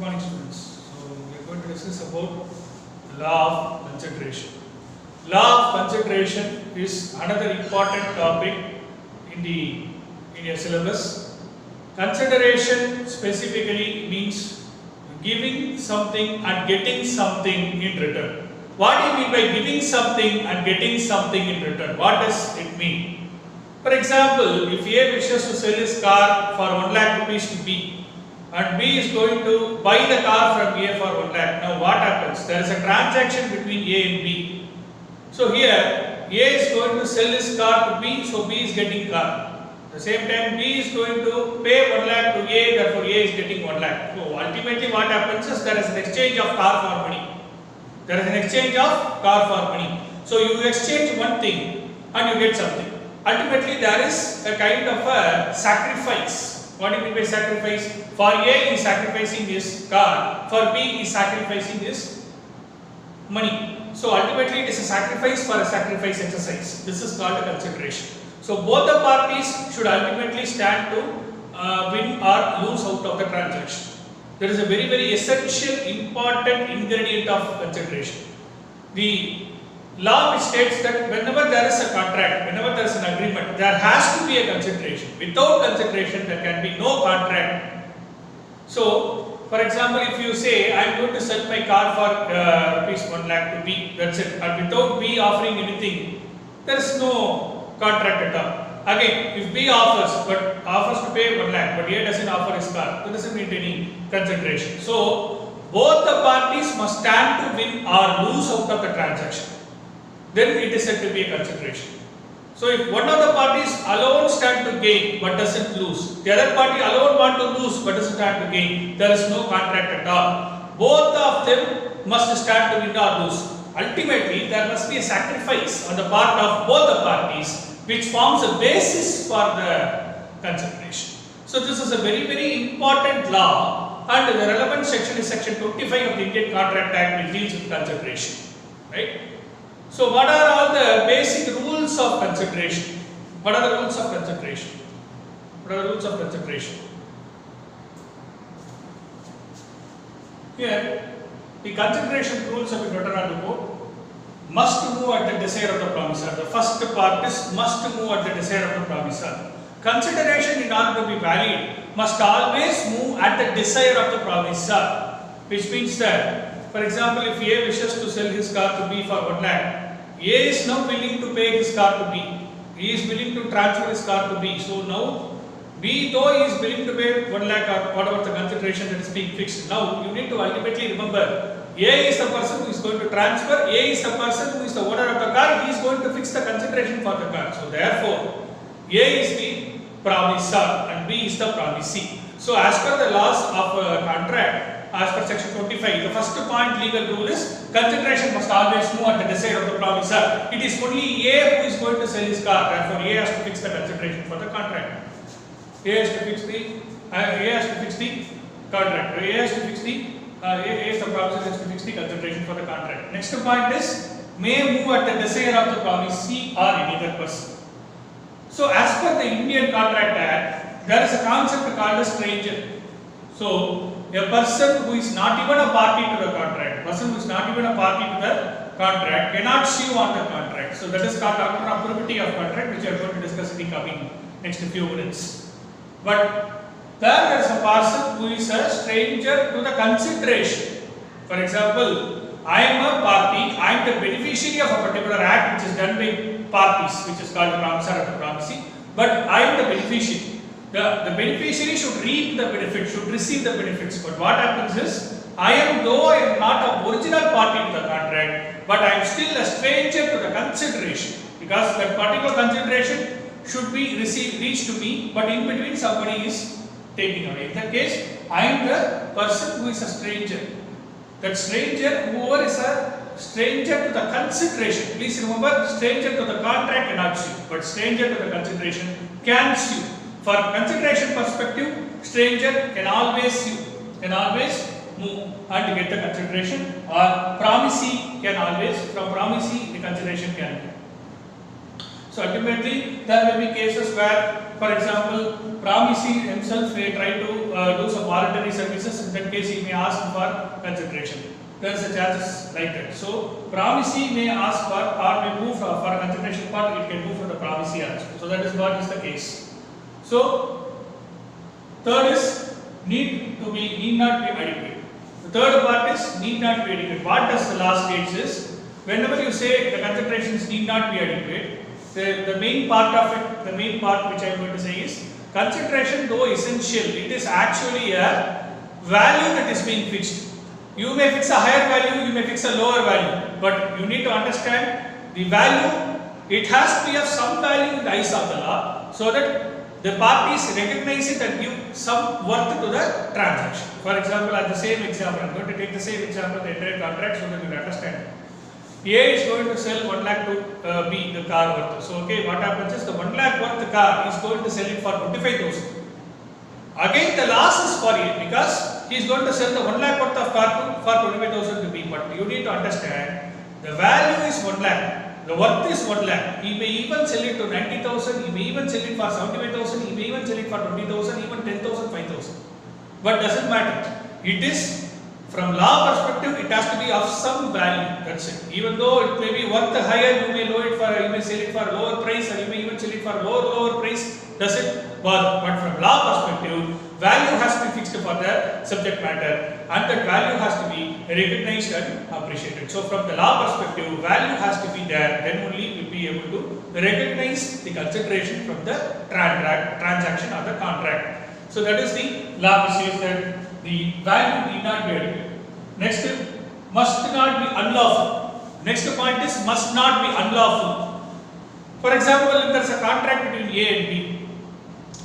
morning, students. So we are going to discuss about law of consideration. Law of consideration is another important topic in your syllabus. Consideration specifically means giving something and getting something in return. What do you mean by giving something and getting something in return? What does it mean? For example, if A wishes to sell his car for 1 lakh rupees to B, and B is going to buy the car from A for 1 lakh. Now what happens? There is a transaction between A and B. So here A is going to sell his car to B, so B is getting car. At the same time B is going to pay 1 lakh to A, therefore A is getting 1 lakh. So ultimately what happens is there is an exchange of car for money. There is an exchange of car for money. So you exchange one thing and you get something. Ultimately there is a kind of a sacrifice. What do you mean by sacrifice? For A he is sacrificing his car, for B he is sacrificing his money. So ultimately it is a sacrifice for a sacrifice exercise. This is called a consideration. So both the parties should ultimately stand to win or lose out of the transaction. There is a very, very essential, important ingredient of consideration. The law which states that whenever there is a contract, whenever there is an agreement, there has to be a consideration. Without consideration, there can be no contract. So, for example, if you say, I am going to sell my car for rupees 1 lakh to B, that's it. And without B offering anything, there is no contract at all. Again, if B offers to pay 1 lakh, but A doesn't offer his car, there doesn't need any consideration. So, both the parties must stand to win or lose out of the transaction. Then it is said to be a consideration. So, if one of the parties alone stand to gain but doesn't lose, the other party alone want to lose but doesn't stand to gain, there is no contract at all. Both of them must stand to win or lose. Ultimately, there must be a sacrifice on the part of both the parties, which forms a basis for the consideration. So, this is a very, very important law, and the relevant section is section 25 of the Indian Contract Act, which deals with consideration. Right? So, what are all the basic rules of consideration? What are the rules of consideration? What are the rules of consideration? Here, the consideration rules have been written on the board. Must move at the desire of the promisor. The first part is must move at the desire of the promisor. Consideration, in order to be valid, must always move at the desire of the promisor, which means that, for example, if A wishes to sell his car to B for 1 lakh, A is now willing to pay his car to B. He is willing to transfer his car to B. So now B, though he is willing to pay 1 lakh or whatever the consideration that is being fixed, now you need to ultimately remember, A is the person who is going to transfer, A is the person who is the owner of the car, he is going to fix the consideration for the car. So therefore, A is the promisor and B is the promisee. So as per the laws of contract, as per section 25, the first point legal rule is consideration must always move at the desire of the promisor. It is only A who is going to sell his car, therefore A has to fix the consideration for the contract. A has to fix the contract. A has to fix the A is the promisor, has to fix the consideration for the contract. Next point is may move at the desire of the promisee or any other person. So as per the Indian Contract Act, there is a concept called a stranger. So a person who is not even a party to the contract, cannot sue on the contract. So that is called doctrine of probity of contract, which we are going to discuss in the coming next few minutes. But there is a person who is a stranger to the consideration. For example, I am a party, I am the beneficiary of a particular act which is done by parties, which is called the promisor or the promisee, but I am the beneficiary. The beneficiary should reap the benefit, should receive the benefits. But what happens is, though I am not a original party to the contract, but I am still a stranger to the consideration, because that particular consideration should be reached to me, but in between somebody is taking away. In that case, I am the person who is a stranger. That stranger, whoever is a stranger to the consideration, please remember, stranger to the contract cannot sue, but stranger to the consideration can sue. For consideration perspective, stranger can always sue, can always move and get the consideration, or promisee can always, from promisee the consideration can move. So ultimately, there will be cases where, for example, promisee himself may try to do some voluntary services. In that case, case he may ask for consideration. There is a chances like that. So promisee may ask for or may move for consideration part, it can move for the promisee also. So that is what is the case. So third is need not be adequate. The third part is need not be adequate. What does the law states is, whenever you say the considerations need not be adequate, the main part of it, the main part which I am going to say is, consideration though essential, it is actually a value that is being fixed. You may fix a higher value, you may fix a lower value, but you need to understand the value, it has to be of some value in the eyes of the law, so that the parties recognize it and give some worth to the transaction. For example, at the same example, I am going to take the same example, the entire contract, so that you will understand. A is going to sell 1 lakh to B, the car worth. So, okay, what happens is the 1 lakh worth the car is going to sell it for 25,000. Again, the loss is for A because he is going to sell the 1 lakh worth of car for 25,000 to B. But you need to understand, the value is 1 lakh, the worth is 1 lakh. He may even sell it to 90,000, he may even sell it for 75,000, he may even sell it for 20,000, even 10,000, 5,000. But doesn't matter. It is, from law perspective, it has to be of some value. That's it. Even though it may be worth higher, you may sell it for a lower price, or you may even sell it for a lower price. Doesn't bother. But from law perspective, value has to be fixed for the subject matter, and that value has to be recognized and appreciated. So from the law perspective, value has to be there. Then only we will be able to recognize the consideration from the transaction or the contract. So that is the law which says that the value need not be adequate. Next, must not be unlawful. Next point is must not be unlawful. For example, if there is a contract between A and B,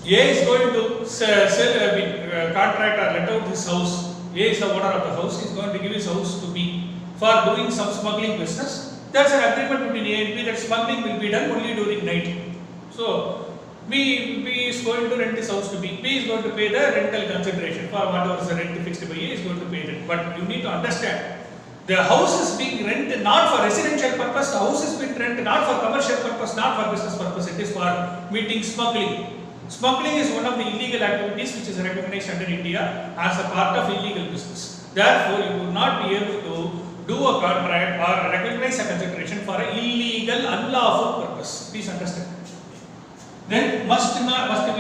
A is going to sell a contract or let out his house. A is the owner of the house, he is going to give his house to B for doing some smuggling business. There is an agreement between A and B that smuggling will be done only during night. So B is going to rent his house to B. B is going to pay the rental consideration for whatever is the rent fixed by A is going to pay that. But you need to understand, the house is being rented not for residential purpose, the house is being rented not for commercial purpose, not for business purpose, it is for meeting smuggling. Smuggling is one of the illegal activities which is recognized under India as a part of illegal business. Therefore, you would not be able to do a contract or recognize a consideration for an illegal, unlawful purpose. Please understand. Then must be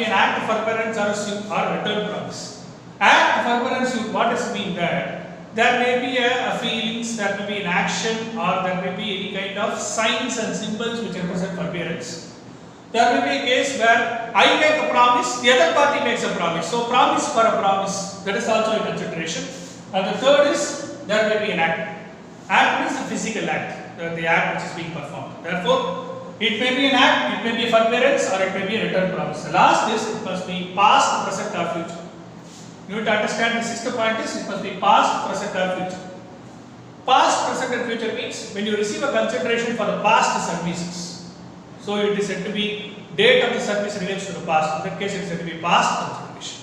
an act of forbearance or return promise. Act of forbearance, what does it mean? That there may be a feelings, there may be an action, or there may be any kind of signs and symbols which represent forbearance. There may be a case where I make a promise, the other party makes a promise. So promise for a promise, that is also a consideration. And the third is there may be an act. Act means the physical act, the act which is being performed. Therefore, it may be an act, it may be a forbearance, or it may be a return promise. The last is it must be past, present, or future. You need to understand the sixth point is it must be past, present, or future. Past, present, and future means when you receive a consideration for the past services. So it is said to be date of the service relates to the past. In that case, it is said to be past consideration.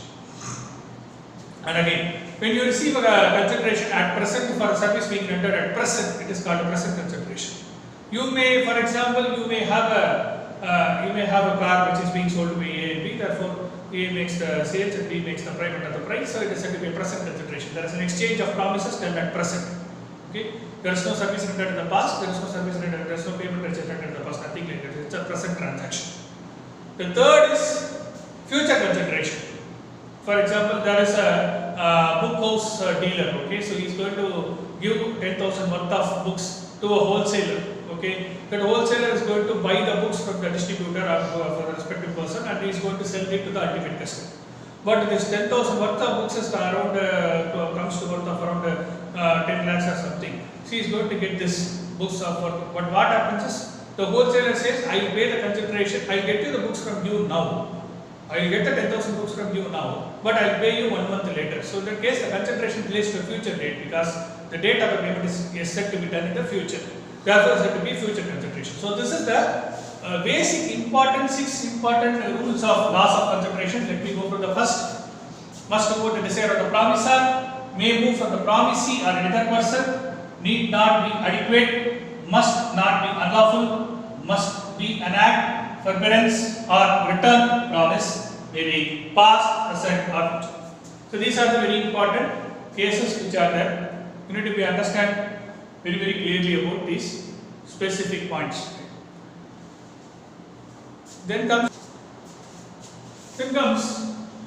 And again, when you receive a consideration at present for a service being rendered at present, it is called a present consideration. You may, for example, you may have a car which is being sold by A and B. Therefore, A makes the sales and B makes the payment of the price. So it is said to be a present consideration. There is an exchange of promises done at present. Okay, there is no service rendered in the past. There is no service rendered. There is no payment rendered in the past. Nothing like that. It's a present transaction. The third is future consideration. For example, there is a book house dealer. Okay, so he is going to give 10,000 worth of books to a wholesaler. Okay, that wholesaler is going to buy the books from the distributor or for the respective person, and he is going to sell it to the ultimate customer. But this 10,000 worth of books is around comes to worth of around 10 lakhs or something. So he is going to get this books of worth. But what happens is the wholesaler says, I will pay the consideration. I will get you the books from you now. I will get the 10,000 books from you now, but I will pay you 1 month later. So in that case, the consideration relates to a future date because the date of the payment is said to be done in the future. Therefore, said to be future consideration. So this is the basic important 6 important rules of laws of consideration. Let me go through the first. Must support the desire of the promisor, may move from the promisee or another person, need not be adequate, must not be unlawful, must be an act, forbearance or return promise, may be past, present or future. So these are the very important cases which are there. You need to be understand very clearly about these specific points. Then comes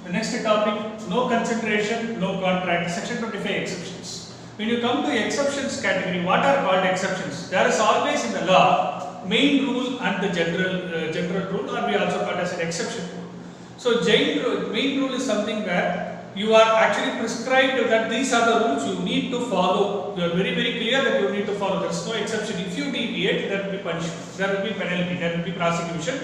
the next topic, no concentration, no contract, section 25 exceptions. When you come to exceptions category, what are called exceptions? There is always in the law main rule and the general rule, or we also call it as an exception rule. So main rule is something where you are actually prescribed that these are the rules you need to follow. You are very clear that you need to follow. There is no exception. If you deviate, there will be punishment, there will be penalty, there will be prosecution,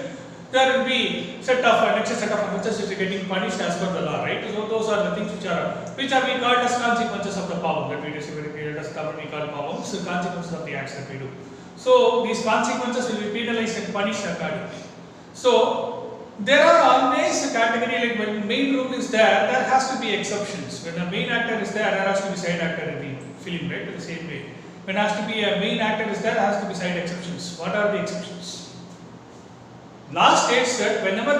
there will be next set of offences which are getting punished as per the law, right? So those are the things which are we called as consequences of the power that we discovered as Tamil we call powers, so consequences of the acts that we do. So these consequences will be penalized and punished accordingly. So there are always a category like when main rule is there has to be exceptions. When a main actor is there has to be side actor in the film, right? In the same way. When has to be a main actor is there has to be side exceptions. What are the exceptions? Law states that whenever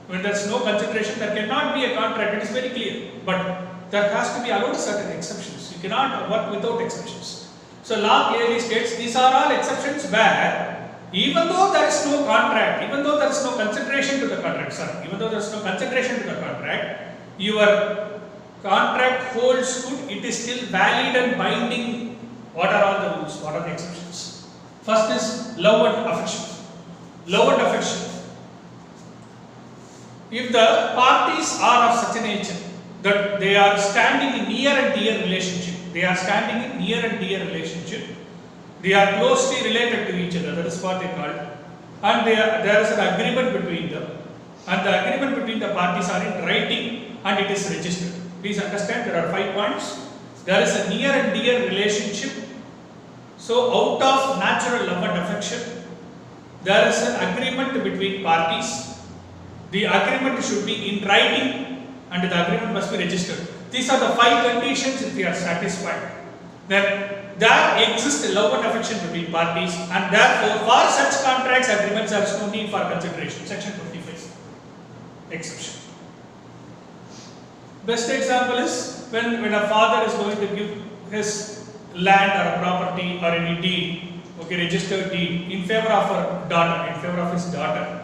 when there is no concentration, there cannot be a contract. It is very clear. But there has to be allowed certain exceptions. You cannot work without exceptions. So law clearly states these are all exceptions where even though there is no contract, even though there is no concentration to the contract, your contract holds good, it is still valid and binding. What are all the rules? What are the exceptions? First is love and affection. Love and affection. If the parties are of such a nature that they are standing in near and dear relationship, they are closely related to each other, that is what they call, and there is an agreement between them, and the agreement between the parties are in writing and it is registered. Please understand there are 5 points. There is a near and dear relationship. So out of natural love and affection, there is an agreement between parties. The agreement should be in writing and the agreement must be registered. These are the 5 conditions if they are satisfied. Then there exists love and affection between parties, and therefore for such contracts agreements there is no need for consideration. Section 25 exception. Best example is when a father is going to give his land or a property or any deed, registered deed in favor of her daughter, in favor of his daughter,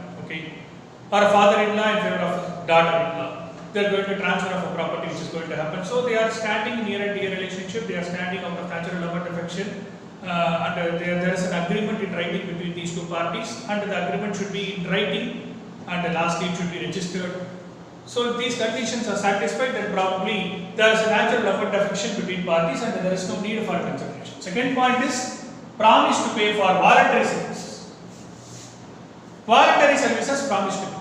or a father-in-law in favor of his daughter-in-law. They are going to transfer of a property which is going to happen. So they are standing near and dear relationship, they are standing out of natural love and affection, and there is an agreement in writing between these 2 parties, and the agreement should be in writing, and lastly it should be registered. So if these conditions are satisfied, then probably there is a natural love and affection between parties and there is no need for consideration. Second point is promise to pay for voluntary services. Voluntary services promise to pay.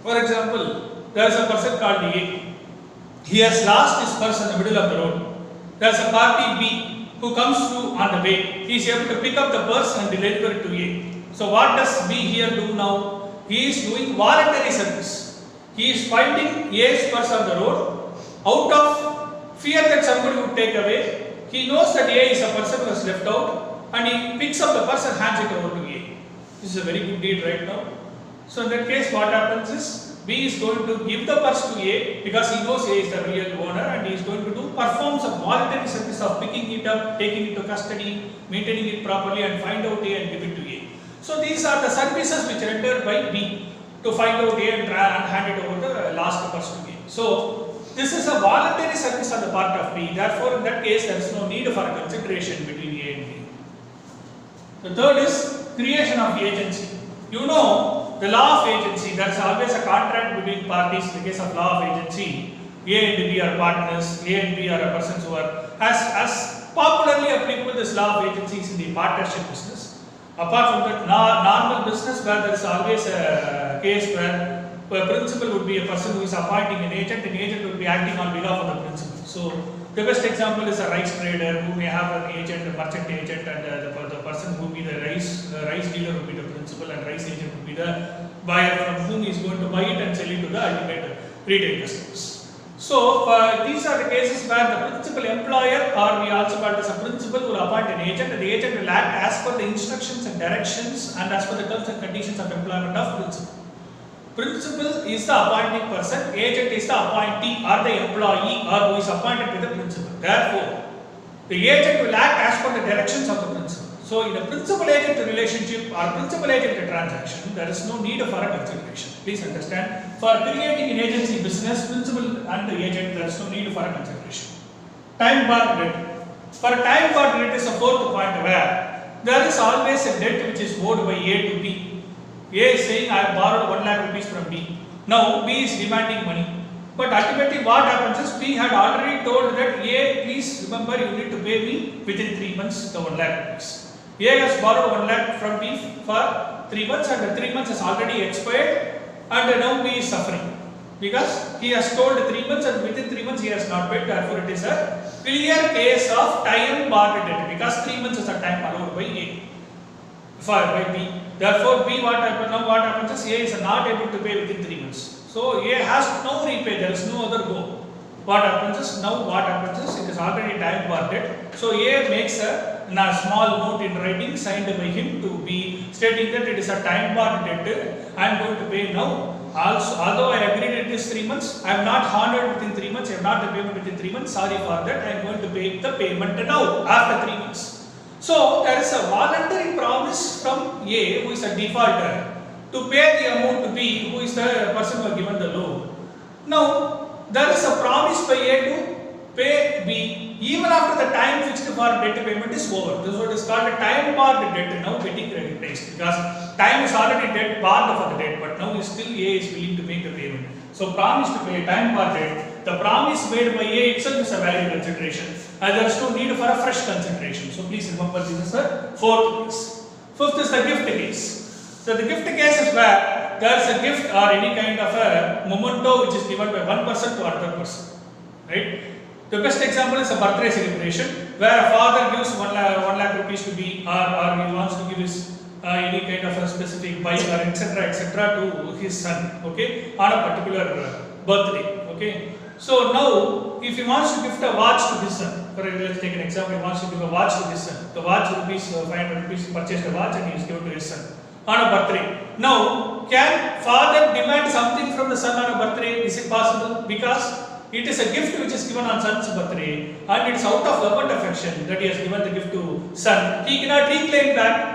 For example, there is a person called A. He has lost his purse in the middle of the road. There is a party B who comes through on the way. He is able to pick up the purse and deliver it to A. So what does B here do now? He is doing voluntary service. He is finding A's purse on the road. Out of fear that somebody would take away, he knows that A is a person who has left out, and he picks up the purse and hands it over to A. This is a very good deed right now. So in that case, what happens is B is going to give the purse to A because he knows A is the real owner, and he is going to perform some voluntary service of picking it up, taking it to custody, maintaining it properly, and find out A and give it to A. So these are the services which are rendered by B to find out A and hand it over the last purse to A. So this is a voluntary service on the part of B. Therefore, in that case, there is no need for consideration between A and B. The third is creation of agency. You know, the law of agency, there is always a contract between parties. In the case of law of agency, A and B are partners, A and B are persons who are, as popularly applicable this law of agency is in the partnership business. Apart from that, normal business where there is always a case where a principal would be a person who is appointing an agent would be acting on behalf of the principal. So the best example is a rice trader who may have an agent, a merchant agent, and the person who will be the rice dealer would be the principal, and rice agent would be the buyer from whom he is going to buy it and sell it to the ultimate retail customers. So these are the cases where the principal employer, or we also call it as a principal, will appoint an agent, and the agent will act as per the instructions and directions and as per the terms and conditions of employment of principal. Principal is the appointing person, agent is the appointee or the employee or who is appointed by the principal. Therefore, the agent will act as per the directions of the principal. So, in a principal-agent relationship or principal-agent transaction, there is no need for a consideration. Please understand. For creating an agency business, principal and the agent, there is no need for a consideration. Time bar debt. For a time bar debt is a fourth point where there is always a debt which is owed by A to B. A is saying I have borrowed 1 lakh rupees from B. Now B is demanding money. But ultimately what happens is B had already told that A, please remember you need to pay me within 3 months the 1 lakh rupees. A has borrowed 1 lakh from B for 3 months and the 3 months has already expired and now B is suffering because he has told 3 months and within 3 months he has not paid. Therefore it is a clear case of time barred debt because 3 months is a time allowed by A by B. Therefore B what happens is A is not able to pay within 3 months. So A has to now repay, there is no other go. What happens is it is already time barred debt. So A makes a small note in writing signed by him to be stating that it is a time barred debt. I am going to pay now. Also, although I agreed it is 3 months, I have not honored within 3 months, I have not the payment within 3 months. Sorry for that. I am going to pay the payment now after 3 months. So there is a voluntary promise from A, who is a defaulter, to pay the amount to B, who is the person who has given the loan. Now there is a promise by A to pay B even after the time fixed for debt payment is over. This is what is called a time barred debt now getting recognized because time is already debt barred for the debt, but now still A is willing to make the payment. So promise to pay time barred debt. The promise made by A itself is a valid consideration and there is no need for a fresh consideration. So please remember this is the fourth case. Fifth is the gift case. So the gift case is where there is a gift or any kind of a memento which is given by one person to another person, right? The best example is a birthday celebration where a father gives 1 lakh rupees to B or he wants to give his any kind of a specific bike or etc to his son, okay, on a particular birthday, okay. So now if he wants to gift a watch to his son, let's take an example, he wants to give a watch to his son, the watch rupees 500 rupees, he purchased a watch and he is given to his son on a birthday. Now can father demand something from the son on a birthday? Is it possible? Because it is a gift which is given on son's birthday and it is out of love and affection that he has given the gift to son. He cannot reclaim back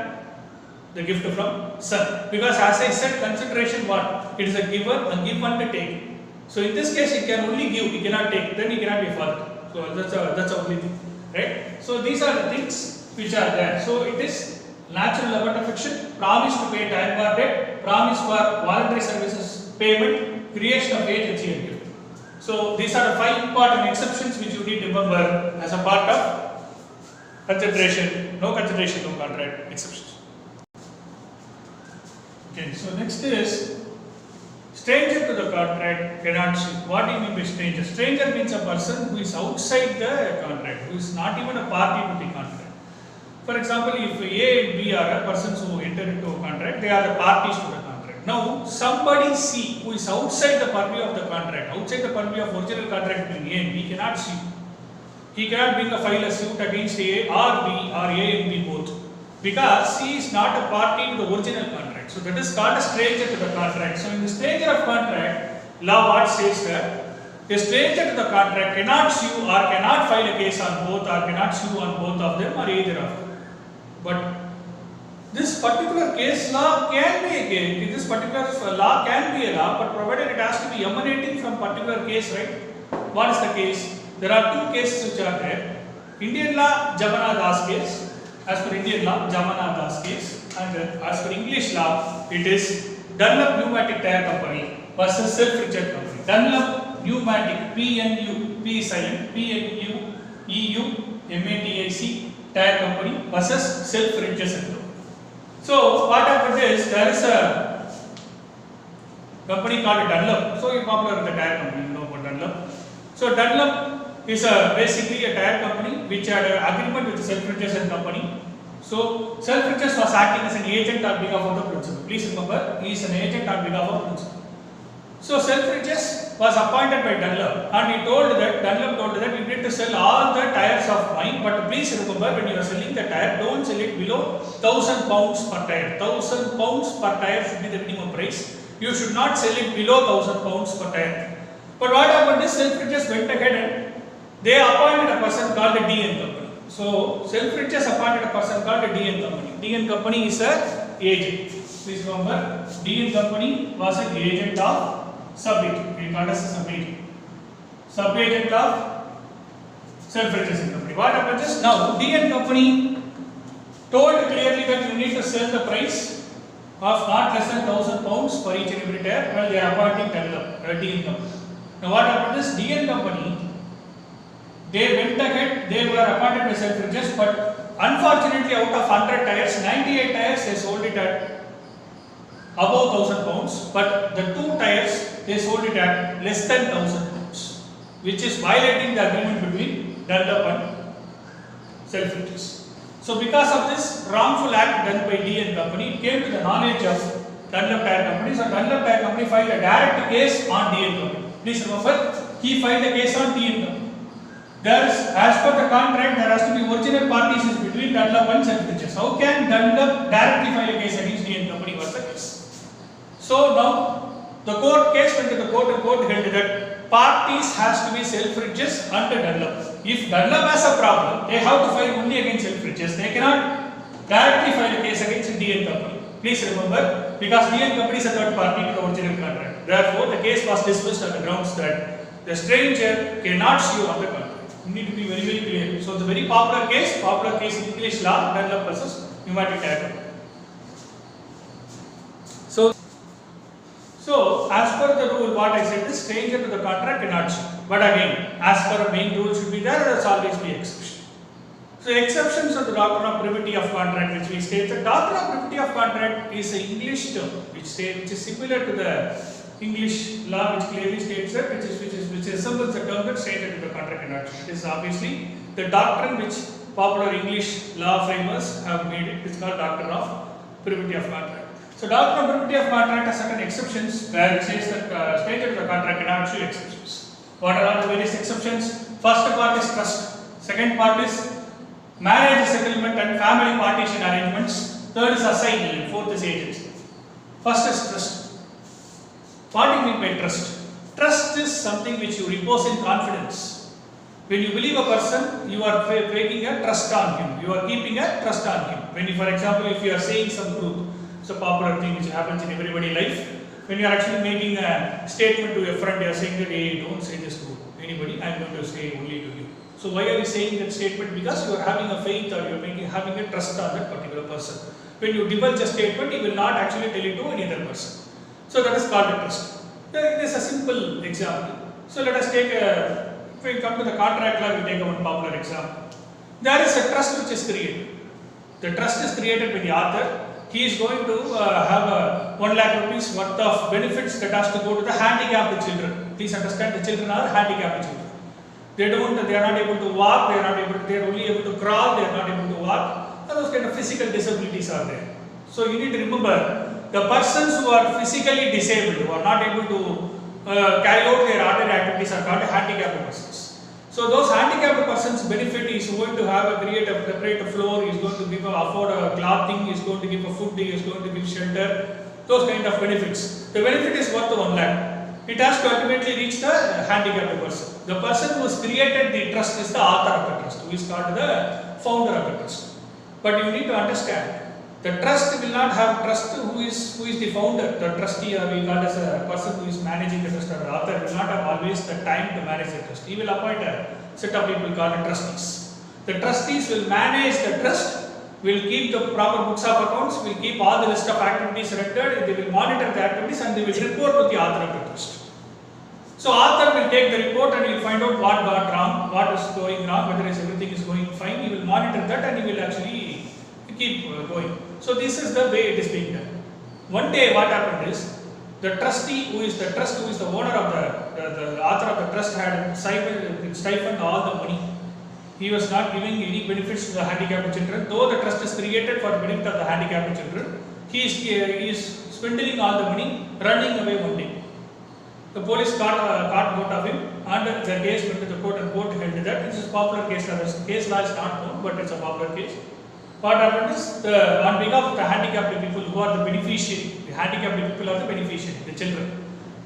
the gift from son because as I said consideration what? It is a giver, a give and take. So in this case he can only give, he cannot take, then he cannot be a father. So that's the only thing, right? So these are the things which are there. So it is natural love and affection, promise to pay time barred debt, promise for voluntary services payment, creation of agency and gift. So these are the 5 important exceptions which you need to remember as a part of consideration, no contract exceptions. Okay, so next is stranger to the contract cannot sue. What do you mean by stranger? Stranger means a person who is outside the contract, who is not even a party to the contract. For example, if A and B are persons who enter into a contract, they are the parties to the contract. Now, somebody C who is outside the purview of the contract, outside the purview of original contract between A and B cannot sue. He cannot bring a file a suit against A or B or A and B both because C is not a party to the original contract. So that is called a stranger to the contract. So in the stranger of contract, law what says that a stranger to the contract cannot sue or cannot file a case on both or cannot sue on both of them or either of them. But this particular case law can be a case, this particular law can be a law, but provided it has to be emanating from particular case, right? What is the case? There are 2 cases which are there. Indian law, Jamana Das case. As per Indian law, Jamana Das case. And as per English law, it is Dunlop Pneumatic Tire Company versus Selfridges Company. Dunlop Pneumatic, PNU, P silent, PNU, EU, MATIC, Tire Company versus Selfridges Company. So what happened is there is a company called Dunlop. So you popular in the tire company, you know about Dunlop. So Dunlop is basically a tire company which had an agreement with Selfridges and Company. So Selfridges was acting as an agent on behalf of the principal. Please remember, he is an agent on behalf of the principal. So Selfridges was appointed by Dunlop and he told that, Dunlop told that you need to sell all the tires of mine, but please remember when you are selling the tire, don't sell it below 1000 pounds per tire. 1000 pounds per tire should be the minimum price. You should not sell it below 1000 pounds per tire. But what happened is Selfridges went ahead and they appointed a person called a DN company. So Selfridges appointed a person called a DN company. DN company is a agent. Please remember, DN company was an agent of sub-agent. We call as a sub-agent. Sub-agent of Selfridges company. What happens is now DN company told clearly that you need to sell the price of not less than 1000 pounds for each and every tire. Well, they are appointing Dunlop, DN company. Now what happened is DN company, they went ahead, they were appointed by Selfridges, but unfortunately out of 100 tires, 98 tires they sold it at above 1000 pounds, but the 2 tires they sold it at less than 1000 pounds, which is violating the agreement between Dunlop and Selfridges. So because of this wrongful act done by DN company, it came to the knowledge of Dunlop Tire Company. So Dunlop Tire Company filed a direct case on DN company. Please remember, he filed a case on DN company. There is, as per the contract, there has to be original parties between Dunlop and Selfridges. How can Dunlop directly file a case against DN company? Was the case. So now the court case went to the court and court held that parties has to be Selfridges and Dunlop. If Dunlop has a problem, they have to file only against Selfridges. They cannot directly file a case against DN company. Please remember, because DN company is a third party to the original contract. Therefore, the case was dismissed on the grounds that the stranger cannot sue on the contract. You need to be very, very clear. So, it's a very popular case in English law, Dunlop versus Pneumatic Tire Company. So, as per the rule, what I said is stranger to the contract cannot sue. But again, as per a main rule should be there, there will always be exception. So, exceptions of the doctrine of privity of contract, which we state, the doctrine of privity of contract is an English term which is similar to the English law, which clearly states that which resembles the term that stranger to the contract cannot sue. It is obviously the doctrine which popular English law framers have made it. It is called doctrine of privity of contract. So, doctrine of privity of contract has certain exceptions where it says that stranger to the contract cannot sue exceptions. What are the various exceptions? First part is trust. Second part is marriage settlement and family partition arrangements. Third is assignment. Fourth is agency. First is trust. What do you mean by trust? Trust is something which you repose in confidence. When you believe a person, you are making a trust on him. You are keeping a trust on him. When you, for example, if you are saying some truth, it's a popular thing which happens in everybody's life. When you are actually making a statement to a friend, you are saying that, hey, don't say this to anybody, I am going to say only to you. So why are you saying that statement? Because you are having a faith or you are having a trust on that particular person. When you divulge a statement, you will not actually tell it to any other person. So that is called a trust. It is a simple example. So let us take if we come to the contract law, we take one popular example. There is a trust which is created. The trust is created by the author. He is going to have a 1 lakh rupees worth of benefits that has to go to the handicapped children. Please understand, the children are handicapped children. They are not able to walk, they are only able to crawl, they are not able to walk. Those kind of physical disabilities are there. So you need to remember, the persons who are physically disabled, who are not able to carry out their ordinary activities are called handicapped persons. So those handicapped persons benefit is going to have create a floor, he is going to afford a clothing, he is going to give a food, he is going to give shelter, those kind of benefits. The benefit is worth 1 lakh. It has to ultimately reach the handicapped person. The person who has created the trust is the author of the trust, who is called the founder of the trust. But you need to understand, the trust will not have trust who is the founder. The trustee, we call as a person who is managing the trust, or the author will not have always the time to manage the trust. He will appoint a set of people called trustees. The trustees will manage the trust, will keep the proper books of accounts, will keep all the list of activities rendered, they will monitor the activities and they will report to the author of the trust. So author will take the report and he will find out what got wrong, what is going wrong, whether everything is going fine. He will monitor that and he will actually keep going. So this is the way it is being done. One day what happened is, the trustee who is the owner of the author of the trust had stifled all the money. He was not giving any benefits to the handicapped children. Though the trust is created for the benefit of the handicapped children, he is swindling all the money, running away one day. The police caught note of him and the case went to the court and court held that. This is a popular case. Case law is not known, but it's a popular case. what happened is, on behalf of the handicapped people who are the beneficiary, the handicapped people are the beneficiary, the children.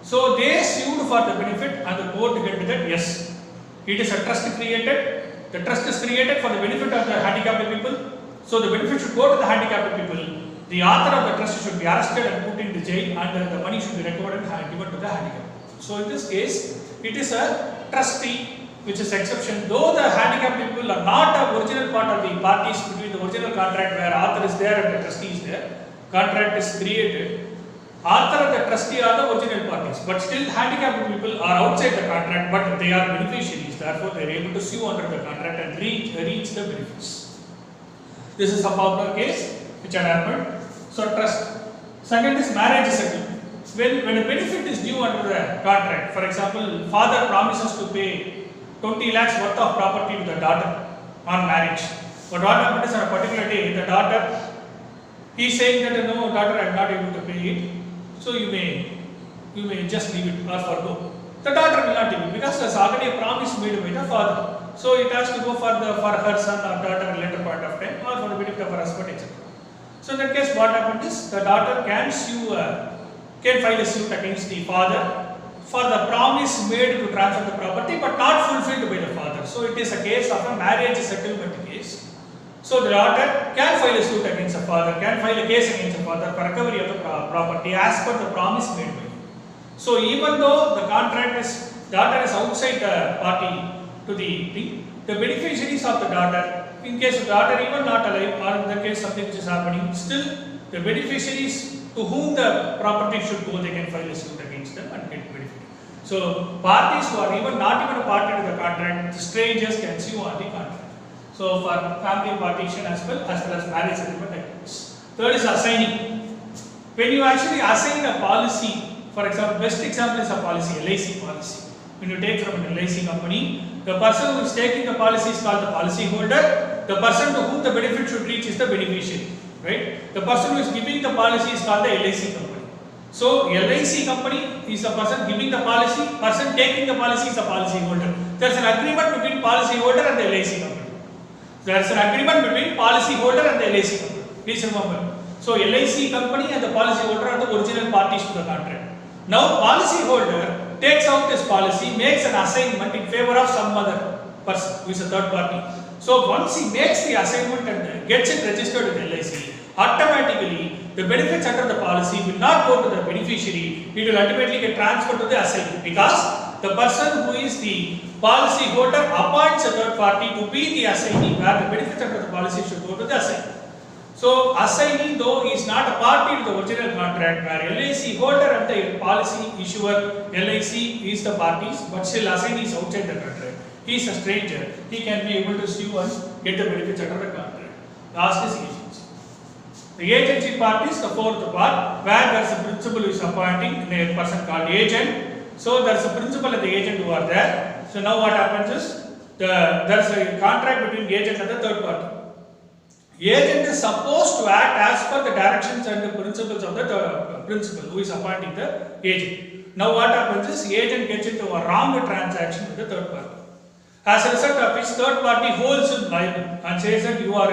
So they sued for the benefit and the court held that yes, it is a trust created, the trust is created for the benefit of the handicapped people, so the benefit should go to the handicapped people. The author of the trust should be arrested and put in the jail, and the money should be recovered and given to the handicapped. So in this case, it is a trustee, which is exception. Though the handicapped people are not a original part of the parties between the original contract where author is there and the trustee is there, contract is created. Author and the trustee are the original parties, but still handicapped people are outside the contract, but they are beneficiaries. Therefore, they are able to sue under the contract and reach the benefits. This is a popular case which had happened. So trust. Second is marriage settlement. When a benefit is due under the contract, for example, father promises to pay 20 lakhs worth of property to the daughter on marriage. But what happens is on a particular day, the daughter, he is saying that no, daughter, I am not able to pay it. So you may just leave it or forgo. The daughter will not leave it because there is already a promise made by the father. So it has to go for her son or daughter at a later point of time, or for the benefit of her husband, etc. So in that case, what happened is the daughter can file a suit against the father for the promise made to transfer the property, but not fulfilled by the father. So it is a case of a marriage settlement case. So the daughter can file a suit against the father, can file a case against the father for recovery of the property as per the promise made by him. So even though the daughter is outside the party to the thing, the beneficiaries of the daughter, in case of the daughter even not alive, or in the case something which is happening, still the beneficiaries to whom the property should go, they can file a suit against them and get benefit. So parties who are not even a party to the contract, the strangers can sue on the contract. So for family partition as well as marriage settlement agreements. Third is assigning. When you actually assign a policy, for example, best example is a policy, LIC policy. When you take from an LIC company, the person who is taking the policy is called the policy holder. The person to whom the benefit should reach is the beneficiary, right? The person who is giving the policy is called the LIC company. So LIC company is the person giving the policy, person taking the policy is the policy holder. There is an agreement between policy holder and the LIC company. There is an agreement between policy holder and the LIC company. Please remember. So LIC company and the policy holder are the original parties to the contract. Now policy holder takes out this policy, makes an assignment in favor of some other person who is a third party. So once he makes the assignment and gets it registered with LIC, automatically the benefits under the policy will not go to the beneficiary, it will ultimately get transferred to the assignee, because the person who is the policy holder appoints a third party to be the assignee, where the benefits under the policy should go to the assignee. So assignee, though is not a party to the original contract, where LIC holder and the policy issuer LIC is the parties, but still assignee is outside the contract. He is a stranger. He can be able to sue and get the benefits under the contract. Last is agency. The agency part is the fourth part, where there is a principal who is appointing a person called agent. So there is a principal and the agent who are there. So now what happens is there is a contract between the agent and the third party. Agent is supposed to act as per the directions and the principles of the principal who is appointing the agent. Now what happens is agent gets into a wrong transaction with the third party. As a result of which third party holds him liable and says that you are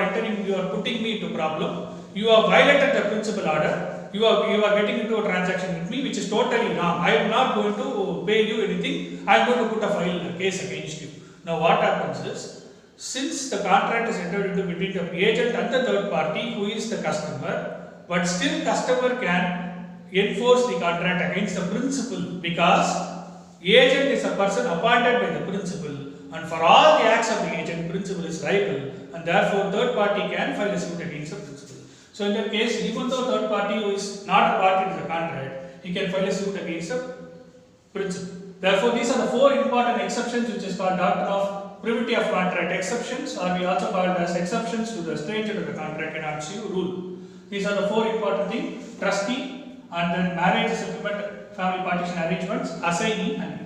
putting me into problem, you have violated the principal order, you are getting into a transaction with me which is totally wrong. I am not going to pay you anything, I am going to put a case against you. Now what happens is, since the contract is entered into between the agent and the third party who is the customer, but still customer can enforce the contract against the principal, because agent is a person appointed by the principal, and for all the acts of the agent, principal is liable, and therefore third party can file a suit against the principal. So in that case, even though third party who is not a party to the contract, he can file a suit against the principal. Therefore, these are the four important exceptions which is called doctrine of privity of contract exceptions, or we also call it as exceptions to the stranger to the contract cannot sue rule. These are the four important things: trustee, and then marriage settlement, family partition arrangements, assignee, and